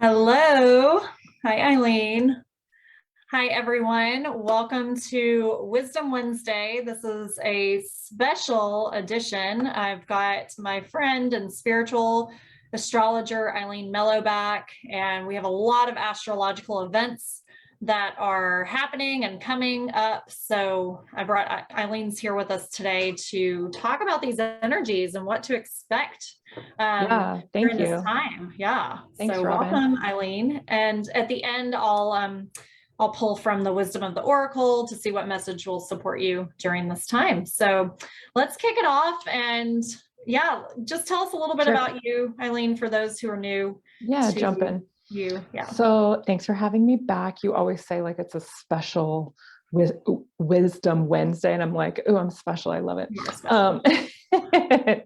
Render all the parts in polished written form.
Hello. Hi, Eileen. Hi, everyone. Welcome to Wisdom Wednesday. This is a special edition. I've got my friend and spiritual astrologer Eileen Mello back, and we have a lot of astrological events that are happening and coming up. So I brought Eileen's here with us today to talk about these energies and what to expect Thank during this you. time. Yeah. Thanks, So Robin. welcome, Eileen. And at the end, I'll pull from the wisdom of the oracle to see what message will support you during this time. So let's kick it off. And yeah, just tell us a little bit about you, Eileen, for those who are new to Jump in. you. Yeah. So thanks for having me back. You always say like it's a special Wisdom Wednesday, and I'm like, oh, I'm special. I love it.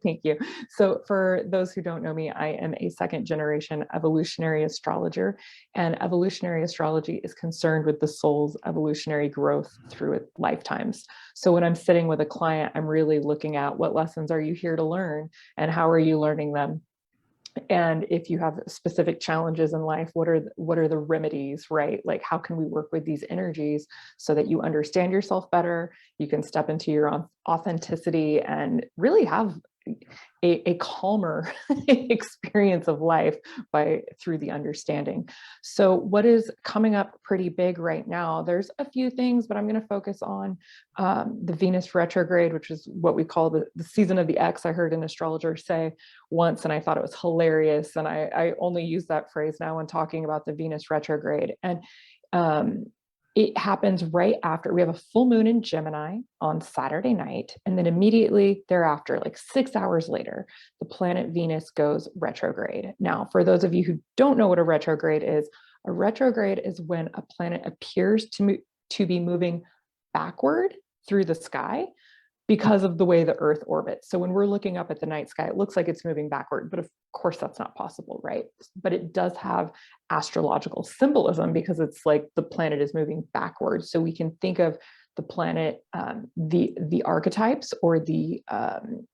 Thank you. So for those who don't know me, I am a second generation evolutionary astrologer, and evolutionary astrology is concerned with the soul's evolutionary growth through its lifetimes. So when I'm sitting with a client, I'm really looking at what lessons are you here to learn and how are you learning them? And if you have specific challenges in life, what are the remedies, right? Like, how can we work with these energies so that you understand yourself better, you can step into your authenticity and really have a calmer experience of life through the understanding. So what is coming up pretty big right now? There's a few things, but I'm going to focus on the Venus retrograde, which is what we call the season of the X. I heard an astrologer say once, and I thought it was hilarious. And I only use that phrase now when talking about the Venus retrograde. And it happens right after we have a full moon in Gemini on Saturday night. And then immediately thereafter, like 6 hours later, the planet Venus goes retrograde. Now, for those of you who don't know what a retrograde is when a planet appears to be moving backward through the sky because of the way the Earth orbits. So when we're looking up at the night sky, it looks like it's moving backward, but of course that's not possible, right? But it does have astrological symbolism because it's like the planet is moving backwards. So we can think of the planet, the archetypes or the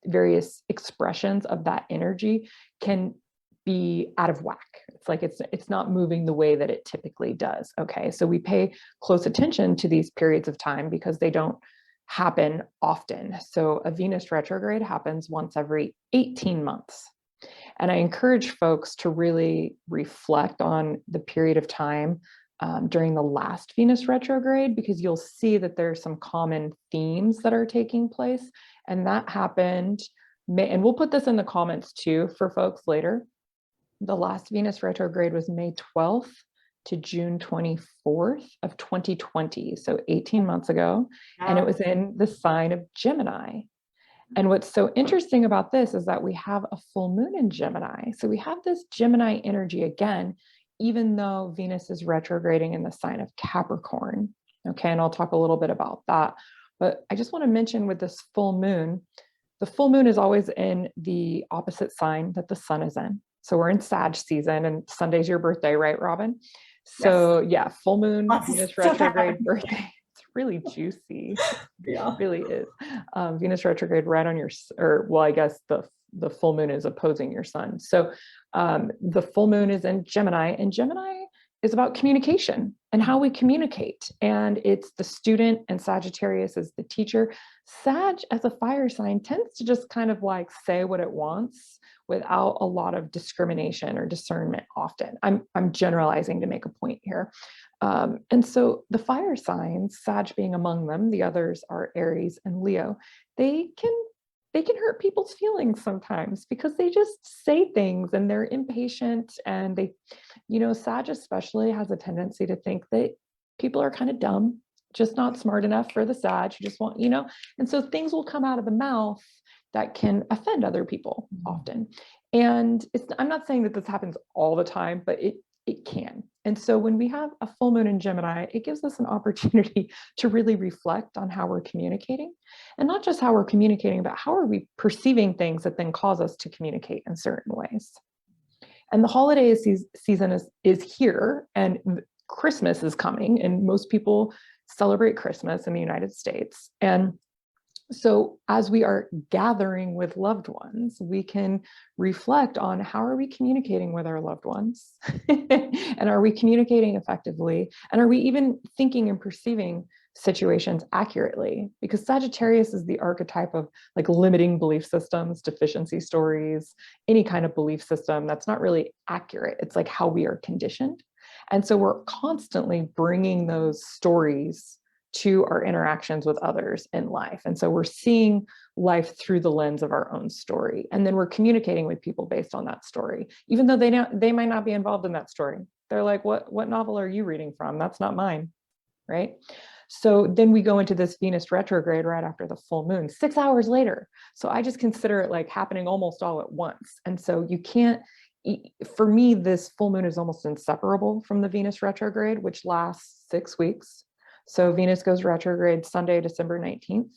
various expressions of that energy can be out of whack. It's like it's not moving the way that it typically does. Okay, so we pay close attention to these periods of time because they don't happen often. So a Venus retrograde happens once every 18 months. And I encourage folks to really reflect on the period of time during the last Venus retrograde, because you'll see that there's some common themes that are taking place. And that happened, and we'll put this in the comments too for folks later. The last Venus retrograde was May 12th to June 24th of 2020, so 18 months ago, and it was in the sign of Gemini. And what's so interesting about this is that we have a full moon in Gemini. So we have this Gemini energy again, even though Venus is retrograding in the sign of Capricorn. Okay, and I'll talk a little bit about that. But I just want to mention with this full moon, the full moon is always in the opposite sign that the sun is in. So we're in Sag season, and Sunday's your birthday, right, Robin? So yeah, full moon, Venus retrograde birthday. It's really juicy. Yeah, it really is. Venus retrograde right on I guess the full moon is opposing your sun. So the full moon is in Gemini, and Gemini is about communication and how we communicate. And it's the student, and Sagittarius is the teacher. Sag, as a fire sign, tends to just kind of like say what it wants without a lot of discrimination or discernment often. I'm generalizing to make a point here. And so the fire signs, Sag being among them, the others are Aries and Leo, they can hurt people's feelings sometimes because they just say things and they're impatient, and Sag especially has a tendency to think that people are kind of dumb, just not smart enough for the Sag. You just want, and so things will come out of the mouth that can offend other people often. And I'm not saying that this happens all the time, but it can. And so when we have a full moon in Gemini, it gives us an opportunity to really reflect on how we're communicating, and not just how we're communicating, but how are we perceiving things that then cause us to communicate in certain ways. And the holiday season is here, and Christmas is coming, and most people celebrate Christmas in the United States. And So as we are gathering with loved ones, we can reflect on how are we communicating with our loved ones? And are we communicating effectively? And are we even thinking and perceiving situations accurately? Because Sagittarius is the archetype of like limiting belief systems, deficiency stories, any kind of belief system that's not really accurate. It's like how we are conditioned. And so we're constantly bringing those stories to our interactions with others in life. And so we're seeing life through the lens of our own story. And then we're communicating with people based on that story, even though they might not be involved in that story. They're like, what novel are you reading from? That's not mine, right? So then we go into this Venus retrograde right after the full moon, 6 hours later. So I just consider it like happening almost all at once. And so you can't, for me, this full moon is almost inseparable from the Venus retrograde, which lasts 6 weeks. So Venus goes retrograde Sunday, December 19th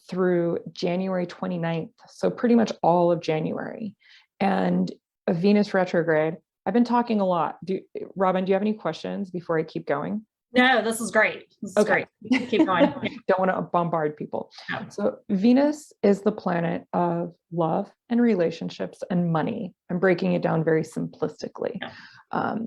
through January 29th. So pretty much all of January. And a Venus retrograde, I've been talking a lot. Robin, do you have any questions before I keep going? No, this is great. This is Okay. great. Keep going. Don't want to bombard people. Yeah. So Venus is the planet of love and relationships and money. I'm breaking it down very simplistically. Yeah.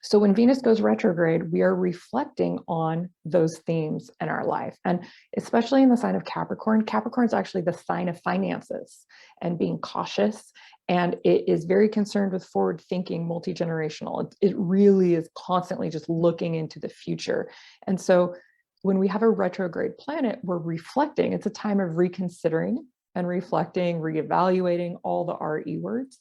So when Venus goes retrograde, we are reflecting on those themes in our life. And especially in the sign of Capricorn, Capricorn is actually the sign of finances and being cautious. And it is very concerned with forward thinking, multi-generational. It really is constantly just looking into the future. And so when we have a retrograde planet, we're reflecting. It's a time of reconsidering and reflecting, reevaluating all the RE words.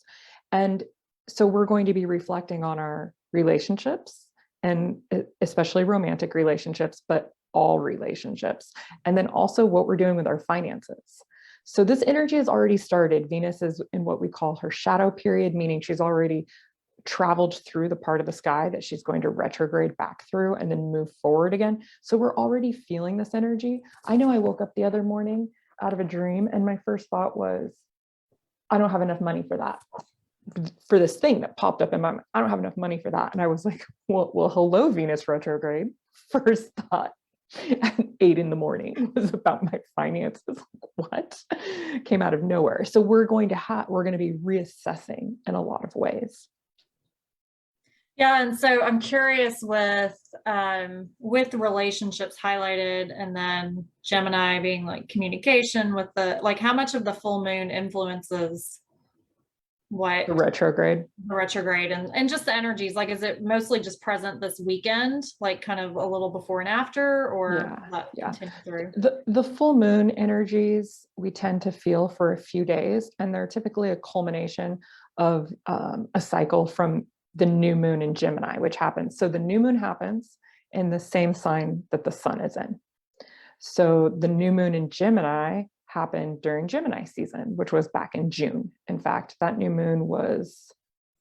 And so we're going to be reflecting on our relationships, and especially romantic relationships, but all relationships. And then also what we're doing with our finances. So this energy has already started. Venus is in what we call her shadow period, meaning she's already traveled through the part of the sky that she's going to retrograde back through and then move forward again. So we're already feeling this energy. I know I woke up the other morning out of a dream and my first thought was, I don't have enough money for that. For this thing that popped up in my mind. I don't have enough money for that. And I was like, well, hello, Venus retrograde. First thought at 8 in the morning was about my finances. What? Came out of nowhere. So we're going to be reassessing in a lot of ways. Yeah, and so I'm curious with relationships highlighted, and then Gemini being like communication with like how much of the full moon influences what the retrograde and just the energies, like is it mostly just present this weekend, like kind of a little before and after, or continue through? The full moon energies we tend to feel for a few days, and they're typically a culmination of a cycle from the new moon in Gemini, which happens. So the new moon happens in the same sign that the sun is in. So the new moon in Gemini happened during Gemini season, which was back in June. In fact, that new moon was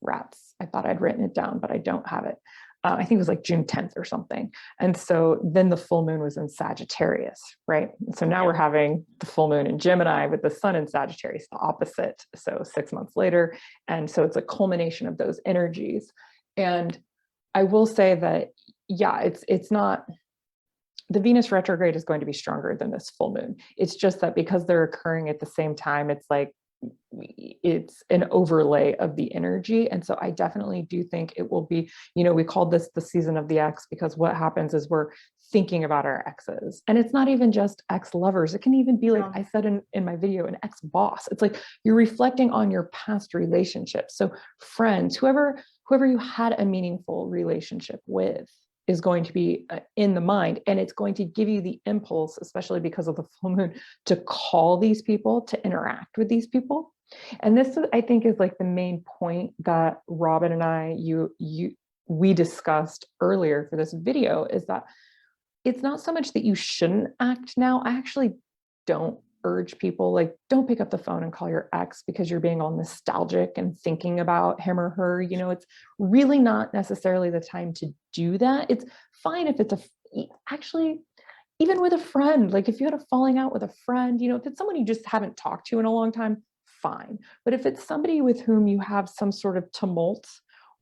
rats. I thought I'd written it down, but I don't have it. I think it was like June 10th or something. And so then the full moon was in Sagittarius, right? So now we're having the full moon in Gemini with the sun in Sagittarius, the opposite. So 6 months later. And so it's a culmination of those energies. And I will say that, yeah, it's not, the Venus retrograde is going to be stronger than this full moon. It's just that because they're occurring at the same time, it's like, it's an overlay of the energy. And so I definitely do think it will be, we called this the season of the ex, because what happens is we're thinking about our exes. And it's not even just ex-lovers. It can even be like I said in my video, an ex-boss. It's like you're reflecting on your past relationships. So friends, whoever you had a meaningful relationship with is going to be in the mind, and it's going to give you the impulse, especially because of the full moon, to call these people, to interact with these people. And this, I think, is like the main point that Robin and I, we discussed earlier for this video, is that it's not so much that you shouldn't act now. I actually don't urge people, like, don't pick up the phone and call your ex because you're being all nostalgic and thinking about him or her. It's really not necessarily the time to do that. It's fine if it's actually, even with a friend, like if you had a falling out with a friend, if it's someone you just haven't talked to in a long time, fine. But if it's somebody with whom you have some sort of tumult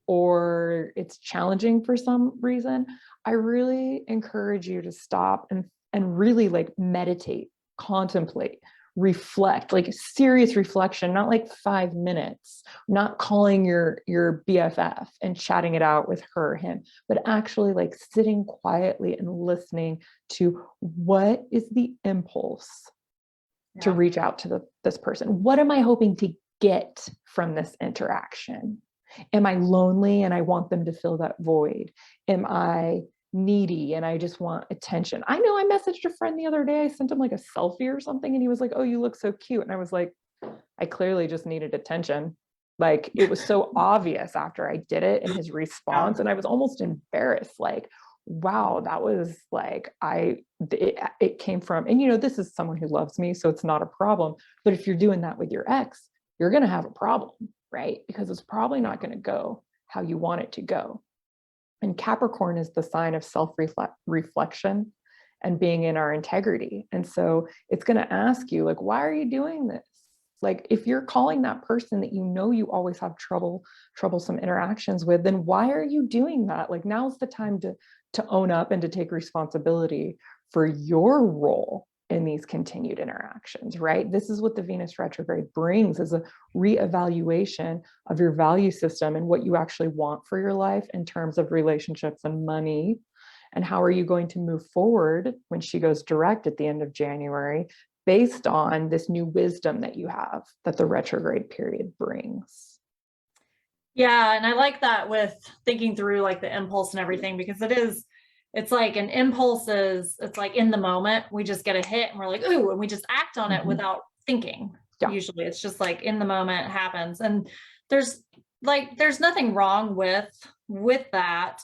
or it's challenging for some reason, I really encourage you to stop and really like meditate contemplate, reflect, like serious reflection, not like 5 minutes, not calling your BFF and chatting it out with her or him, but actually like sitting quietly and listening to what is the impulse to reach out to this person. What am I hoping to get from this interaction? Am I lonely and I want them to fill that void? Am I needy and I just want attention? I know I messaged a friend the other day. I sent him like a selfie or something, and he was like, "Oh, you look so cute." And I was like, I clearly just needed attention. Like, it was so obvious after I did it in his response. And I was almost embarrassed. Like, wow, that was like, it came from, and this is someone who loves me, so it's not a problem. But if you're doing that with your ex, you're going to have a problem, right? Because it's probably not going to go how you want it to go. And Capricorn is the sign of self-reflection and being in our integrity. And so it's going to ask you, like, why are you doing this? Like, if you're calling that person that you always have troublesome interactions with, then why are you doing that? Like, now's the time to own up and to take responsibility for your role in these continued interactions, right? This is what the Venus retrograde brings, is a reevaluation of your value system and what you actually want for your life in terms of relationships and money. And how are you going to move forward when she goes direct at the end of January, based on this new wisdom that you have that the retrograde period brings. Yeah. And I like that with thinking through like the impulse and everything, because it's like an impulse it's like in the moment, we just get a hit and we're like, ooh, and we just act on it without thinking. Yeah. Usually it's just like in the moment happens. And there's nothing wrong with that.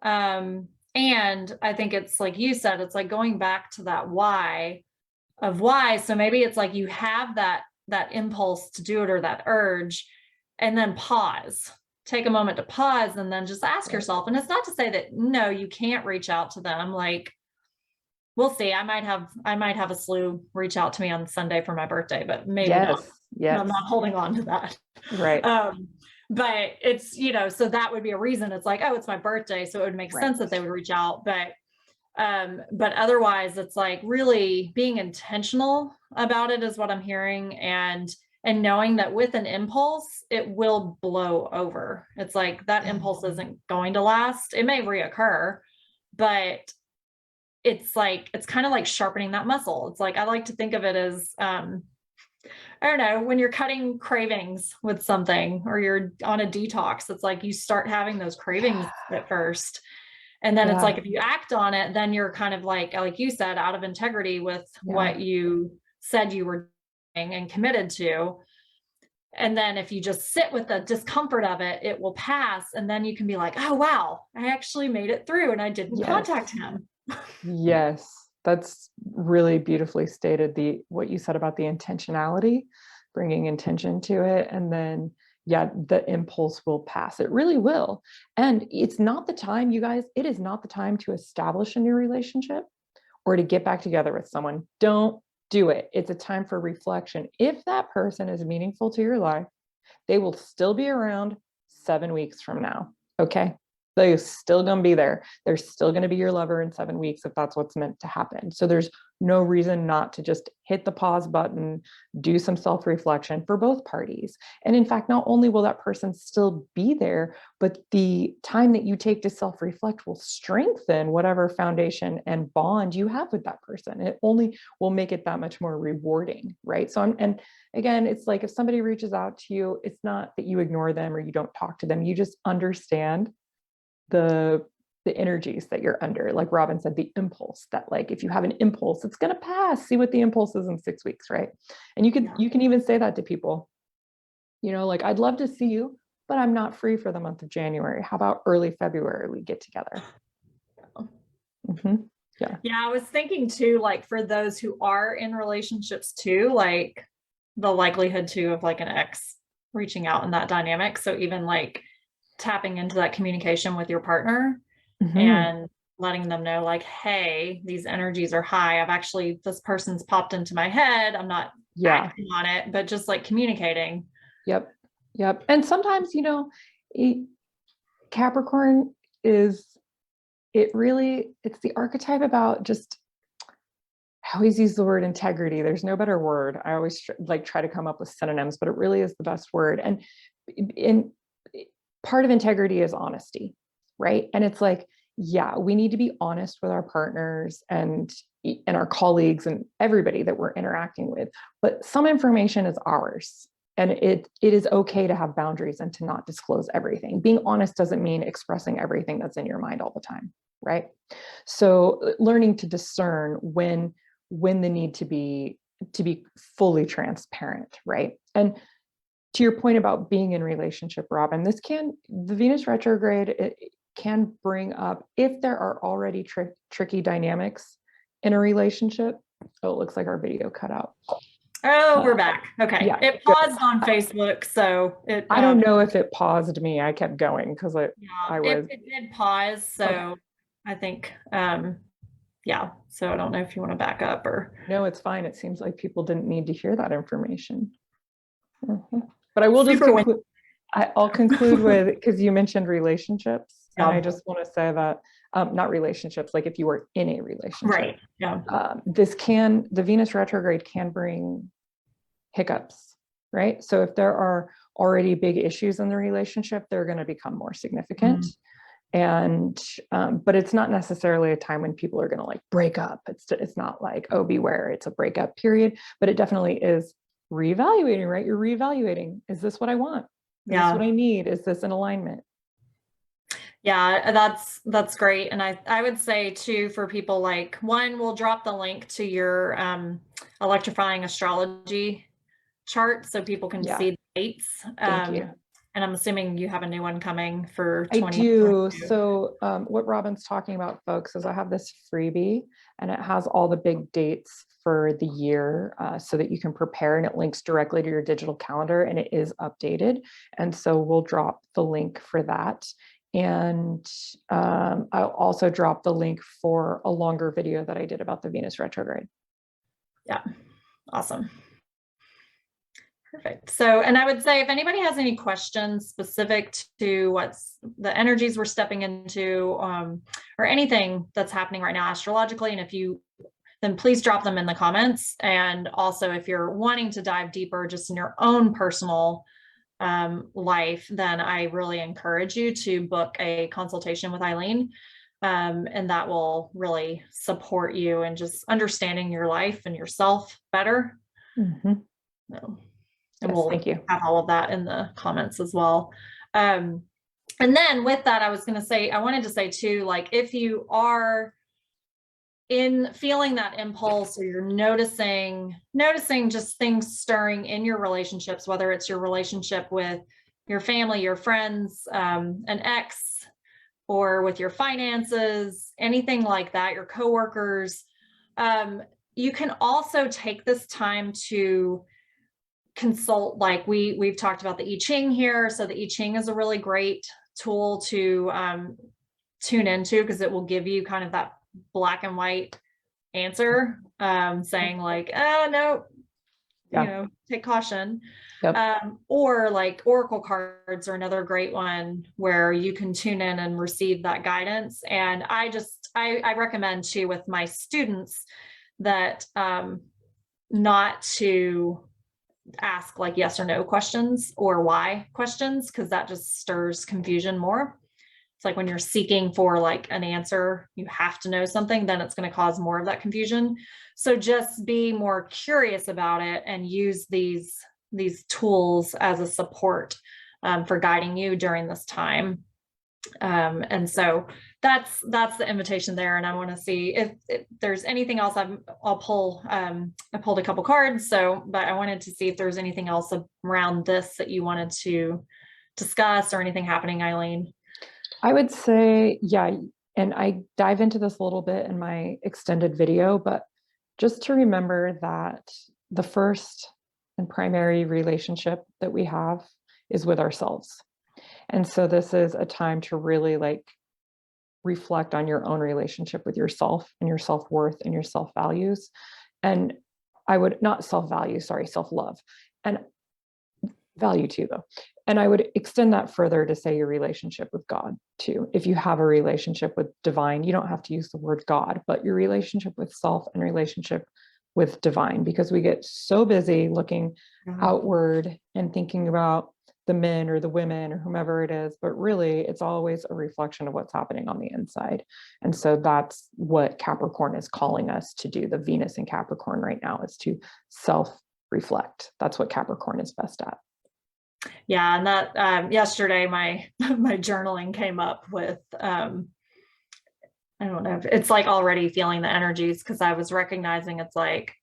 And I think it's like you said, it's like going back to that why. So maybe it's like you have that impulse to do it, or that urge, and then take a moment to pause, and then just ask yourself. And it's not to say that no, you can't reach out to them. Like, we'll see. I might have a slew reach out to me on Sunday for my birthday, but maybe not. Yes. I'm not holding on to that. Right. But it's, so that would be a reason. It's like, oh, it's my birthday, so it would make sense that they would reach out. But otherwise it's like really being intentional about it is what I'm hearing, and knowing that with an impulse, it will blow over. It's like that impulse isn't going to last. It may reoccur, but it's kind of like sharpening that muscle. It's like, I like to think of it as, I don't know, when you're cutting cravings with something, or you're on a detox, it's like you start having those cravings at first. And then it's like, if you act on it, then you're kind of like you said, out of integrity with what you said you were doing and committed to. And then if you just sit with the discomfort of it, it will pass. And then you can be like, oh, wow, I actually made it through and I didn't contact him. Yes, that's really beautifully stated. What you said about the intentionality, bringing intention to it, and then the impulse will pass. It really will. And it's not the time, you guys, it is not the time to establish a new relationship or to get back together with someone. Don't do it. It's a time for reflection. If that person is meaningful to your life, they will still be around 7 weeks from now. Okay. They're still going to be there. They're still going to be your lover in 7 weeks if that's what's meant to happen. So there's no reason not to just hit the pause button, do some self-reflection for both parties. And in fact, not only will that person still be there, but the time that you take to self-reflect will strengthen whatever foundation and bond you have with that person. It only will make it that much more rewarding, right? So and again, it's like, if somebody reaches out to you, it's not that you ignore them or you don't talk to them. You just understand the energies that you're under. Like Robin said, the impulse, that like, if you have an impulse, it's going to pass. See what the impulse is in 6 weeks, right? And you can even say that to people, like, I'd love to see you, but I'm not free for the month of January. How about early February we get together? Yeah. I was thinking too, like, for those who are in relationships too, like the likelihood too of like an ex reaching out in that dynamic. So even like tapping into that communication with your partner and letting them know, like, hey, these energies are high. This person's popped into my head. I'm not acting on it, but just like communicating. Yep. And sometimes, Capricorn it's the archetype about just always use the word integrity. There's no better word. I always try to come up with synonyms, but it really is the best word. And in part of integrity is honesty, right? And it's like, yeah, we need to be honest with our partners and our colleagues and everybody that we're interacting with, but some information is ours. And it is okay to have boundaries and to not disclose everything. Being honest doesn't mean expressing everything that's in your mind all the time, right? So learning to discern when the need to be fully transparent, right? And to your point about being in relationship, Robin, the Venus retrograde, it can bring up, if there are already tricky dynamics in a relationship. Oh, it looks like our video cut out. Oh, we're back. Okay. Yeah, it paused on Facebook, so I don't know if it paused me. I kept going because it did pause. So okay. I think, yeah. So I don't know if you want to back up or. No, it's fine. It seems like people didn't need to hear that information. But I will just conclude. I'll conclude with, because you mentioned relationships, and I just want to say that not relationships, like if you were in a relationship, right? Yeah. The Venus retrograde can bring hiccups, right? So if there are already big issues in the relationship, they're going to become more significant. And but it's not necessarily a time when people are going to like break up. It's not like, oh, beware, it's a breakup period, but it definitely is reevaluating, right? You're reevaluating. Is this what I want? Is this what I need? Is this in alignment? Yeah, that's great. And I would say too, for people, like, one, we'll drop the link to your electrifying astrology chart so people can see the dates. Thank you. And I'm assuming you have a new one coming for 2022. I do. So what Robin's talking about, folks, is I have this freebie and it has all the big dates for the year so that you can prepare, and it links directly to your digital calendar and it is updated. And so we'll drop the link for that. And I'll also drop the link for a longer video that I did about the Venus retrograde. Yeah, awesome. Perfect. So, and I would say if anybody has any questions specific to what's the energies we're stepping into, or anything that's happening right now astrologically, and then please drop them in the comments. And also, if you're wanting to dive deeper just in your own personal life, then I really encourage you to book a consultation with Eileen. And that will really support you in just understanding your life and yourself better. So, and we'll have all of that in the comments as well. And then with that, I wanted to say too, like, if you are feeling that impulse, or you're noticing just things stirring in your relationships, whether it's your relationship with your family, your friends, an ex, or with your finances, anything like that, your coworkers, you can also take this time to consult, like we've talked about the I Ching here. So the I Ching is a really great tool to tune into, because it will give you kind of that black and white answer, saying like, oh no, you know, take caution. Or like oracle cards are another great one where you can tune in and receive that guidance. And I recommend too with my students that not to ask like yes or no questions or why questions, because that just stirs confusion more. It's like when you're seeking for like an answer, you have to know something, then it's going to cause more of that confusion. So just be more curious about it and use these tools as a support for guiding you during this time. And so that's the invitation there. And I want to see if there's anything else. I pulled a couple cards. But I wanted to see if there's anything else around this that you wanted to discuss, or anything happening, Eileen. I would say, yeah. And I dive into this a little bit in my extended video, but just to remember that the first and primary relationship that we have is with ourselves. And so this is a time to really like reflect on your own relationship with yourself and your self-worth and your self-values. And I would not self-value, sorry, self-love. And value too, though. And I would extend that further to say your relationship with God too. If you have a relationship with divine, you don't have to use the word God, but your relationship with self and relationship with divine, because we get so busy looking outward and thinking about the men or the women or whomever it is, but really it's always a reflection of what's happening on the inside. And so that's what Capricorn is calling us to do. The Venus in Capricorn right now is to self-reflect. That's what Capricorn is best at. Yeah, and that yesterday my my journaling came up with I don't know, it's like already feeling the energies, because I was recognizing it's like,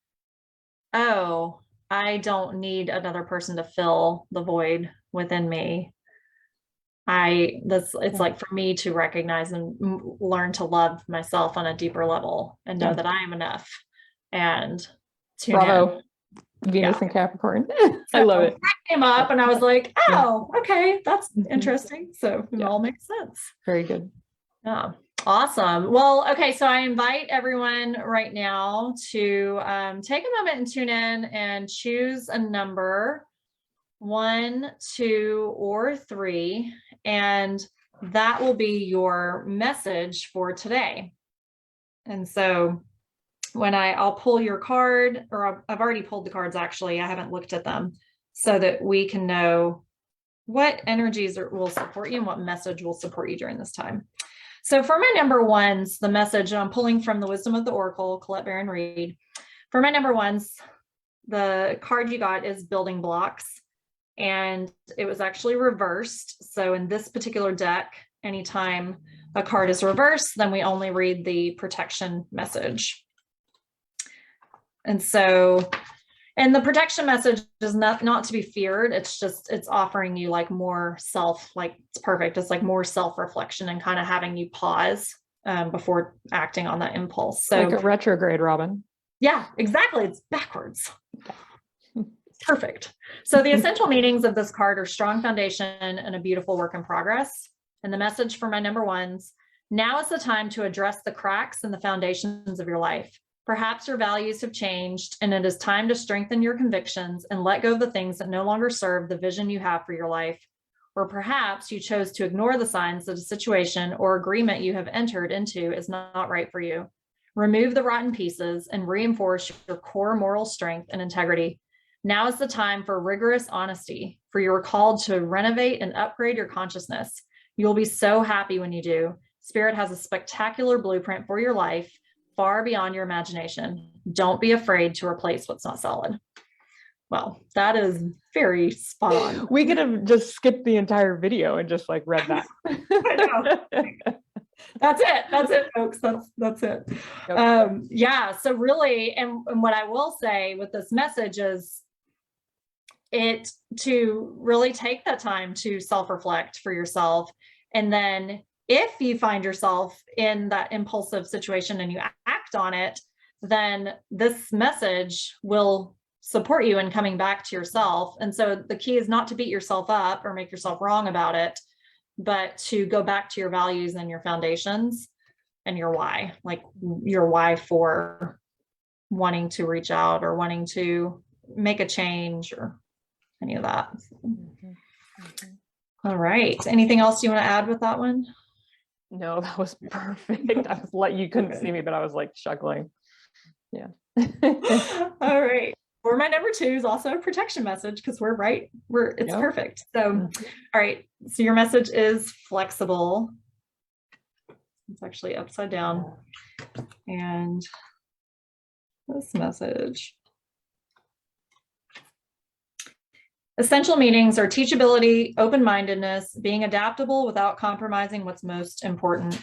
oh, I don't need another person to fill the void within me. It's like for me to recognize and learn to love myself on a deeper level and know that I am enough and tune Bravo. in. Venus and Capricorn. I love it. That came up and I was like, oh, okay, that's interesting. So it all makes sense. Very good. Yeah. Awesome. Well, okay. So I invite everyone right now to take a moment and tune in and choose a number 1, 2, or 3, and that will be your message for today. And so when I'll pull your card, or I've already pulled the cards, actually, I haven't looked at them, so that we can know what energies will support you and what message will support you during this time. So for my number ones, the message I'm pulling from the Wisdom of the Oracle, Colette Baron Reed. For my number ones, the card you got is Building Blocks, and it was actually reversed. So in this particular deck, anytime a card is reversed, then we only read the protection message. And so, and the protection message is not to be feared. It's offering you like more it's perfect. It's like more self-reflection and kind of having you pause before acting on that impulse. So like a retrograde, Robin. Yeah, exactly. It's backwards. Perfect. So the essential meanings of this card are strong foundation and a beautiful work in progress. And the message for my number ones: now is the time to address the cracks in the foundations of your life. Perhaps your values have changed, and it is time to strengthen your convictions and let go of the things that no longer serve the vision you have for your life. Or perhaps you chose to ignore the signs that a situation or agreement you have entered into is not right for you. Remove the rotten pieces and reinforce your core moral strength and integrity. Now is the time for rigorous honesty, for you are called to renovate and upgrade your consciousness. You'll be so happy when you do. Spirit has a spectacular blueprint for your life, far beyond your imagination. Don't be afraid to replace what's not solid. Well, that is very spot on. We could have just skipped the entire video and just like read that. I know. That's it, folks. That's it. Yep. Yeah. So really, and what I will say with this message is to really take that time to self-reflect for yourself. And then if you find yourself in that impulsive situation and you act on it, then this message will support you in coming back to yourself. And so the key is not to beat yourself up or make yourself wrong about it, but to go back to your values and your foundations and your why, like your why for wanting to reach out or wanting to make a change or any of that. All right. Anything else you want to add with that one? No, that was perfect. I was like, you couldn't see me, but I was like chuckling. Yeah. All right. For my number 2 is also a protection message, because it's perfect. So, all right. So your message is flexible. It's actually upside down. And this message. Essential meanings are teachability, open-mindedness, being adaptable without compromising what's most important.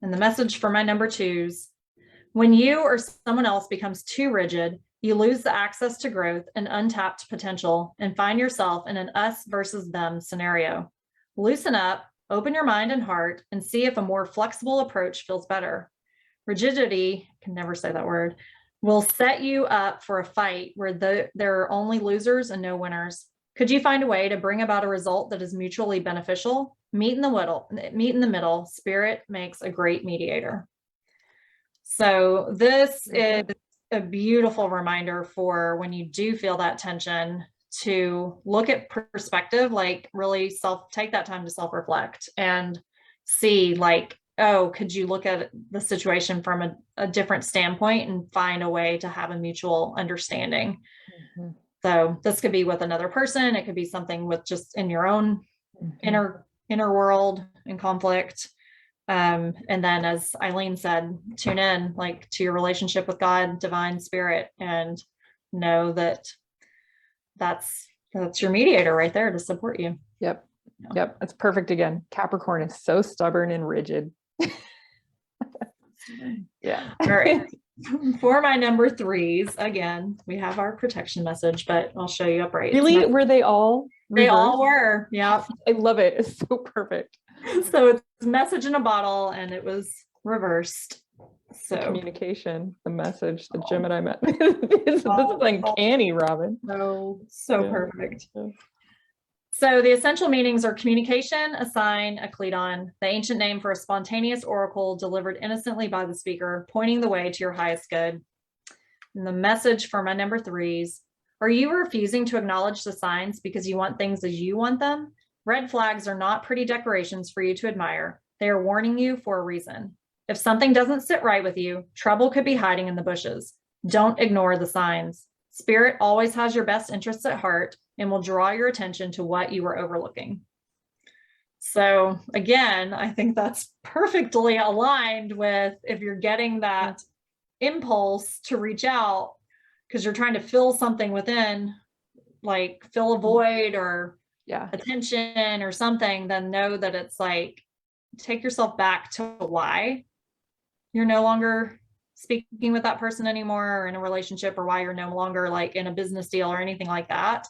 And the message for my number 2s: when you or someone else becomes too rigid, you lose the access to growth and untapped potential and find yourself in an us versus them scenario. Loosen up, open your mind and heart, and see if a more flexible approach feels better. Rigidity, I can never say that word, will set you up for a fight where there are only losers and no winners. Could you find a way to bring about a result that is mutually beneficial? Meet in the middle. Spirit makes a great mediator. So this is a beautiful reminder for when you do feel that tension to look at perspective, like really take that time to self-reflect and see like, oh, could you look at the situation from a different standpoint and find a way to have a mutual understanding? Mm-hmm. So this could be with another person. It could be something with just in your own inner world in conflict. And then, as Eileen said, tune in like to your relationship with God, divine spirit, and know that that's your mediator right there to support you. Yep. Yep. That's perfect. Again, Capricorn is so stubborn and rigid. Yeah. All right. For my number 3s, again, we have our protection message, but I'll show you upright. Really? Were they all reversed? They all were. Yeah. I love it. It's so perfect. So it's message in a bottle and it was reversed. So the communication, the message, the Gemini this is uncanny, Robin. So yeah. Perfect. Yeah. So the essential meanings are communication, a sign, a Cledon, the ancient name for a spontaneous oracle delivered innocently by the speaker, pointing the way to your highest good. And the message for my number 3s, are you refusing to acknowledge the signs because you want things as you want them? Red flags are not pretty decorations for you to admire. They are warning you for a reason. If something doesn't sit right with you, trouble could be hiding in the bushes. Don't ignore the signs. Spirit always has your best interests at heart and will draw your attention to what you are overlooking. So again, I think that's perfectly aligned with if you're getting that impulse to reach out because you're trying to fill something within, like fill a void or attention or something, then know that it's like, take yourself back to why you're no longer speaking with that person anymore or in a relationship, or why you're no longer like in a business deal or anything like that.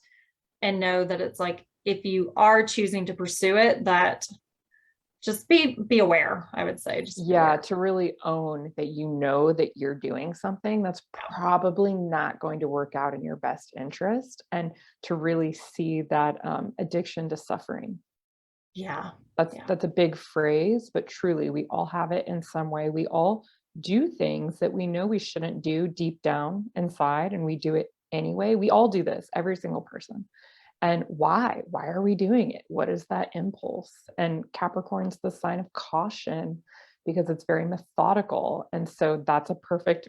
And know that it's like, if you are choosing to pursue it, that just be aware, I would say. Just to really own that you know that you're doing something that's probably not going to work out in your best interest, and to really see that addiction to suffering. That's a big phrase, but truly we all have it in some way. We all do things that we know we shouldn't do deep down inside, and we do it anyway. We all do this, every single person. And why are we doing it? What is that impulse? And Capricorn's the sign of caution because it's very methodical. And so that's a perfect,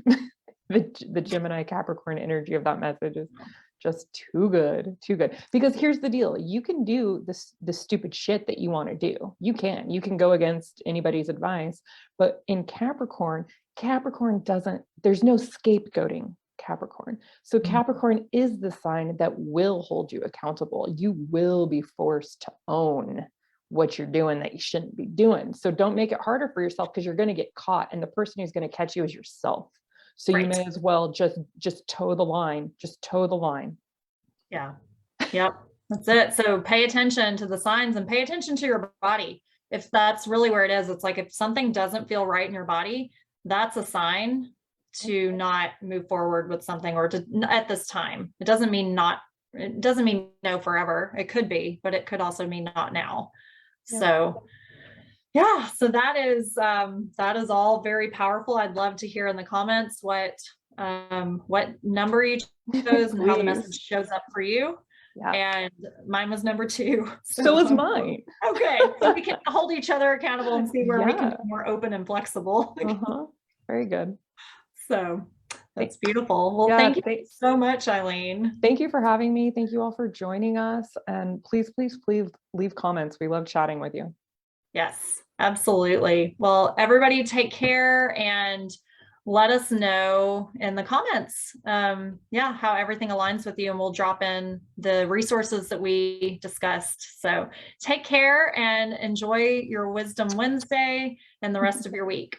the Gemini Capricorn energy of that message is just too good. Because here's the deal. You can do the stupid shit that you want to do. You can go against anybody's advice, but in Capricorn doesn't, there's no scapegoating Capricorn. So Capricorn is the sign that will hold you accountable. You will be forced to own what you're doing that you shouldn't be doing. So don't make it harder for yourself, because you're going to get caught, and the person who's going to catch you is yourself. So you may as well just toe the line. Just toe the line. Yeah. Yep. That's it. So pay attention to the signs and pay attention to your body. If that's really where it is, it's like if something doesn't feel right in your body, that's a sign to not move forward with something, or to at this time. It doesn't mean no forever. It could be, but it could also mean not now. So that is all very powerful. I'd love to hear in the comments what number you chose and how the message shows up for you. And mine was number 2. So was mine. Okay. So we can hold each other accountable and see where we can be more open and flexible. Very good. So that's beautiful. Well, thank you so much, Eileen. Thank you for having me. Thank you all for joining us. And please leave comments. We love chatting with you. Yes, absolutely. Well, everybody take care and let us know in the comments, how everything aligns with you, and we'll drop in the resources that we discussed. So take care and enjoy your Wisdom Wednesday and the rest of your week.